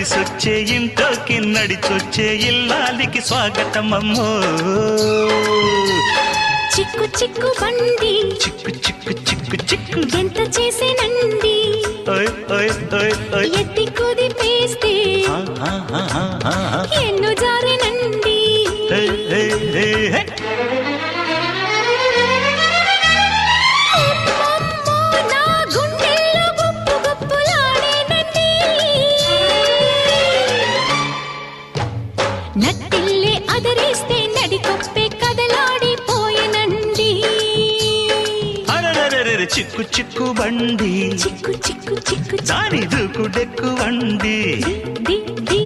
సొగసొచ్చే ఇంట్లోకి నడిచొచ్చే ఇల్లాలికి స్వాగతమమ్మో. చిక్కు చిక్కు బండి చిక్కు చిక్కు చిక్కు చిక్కు ఎంత చేసేనండి, ఎత్తి కుదిపేస్తే ఎన్ను జారేనండి. నా గుండెల్లో గుప్పు గుప్పులాడేనండి, నట్టిల్లే అదరేస్తే నడికొప్పే కదలాడిపోయేనండి. చిక్కు చిక్కు బండి చిక్కు చిక్కు చిక్కు దాని దూకుడెక్కువండి.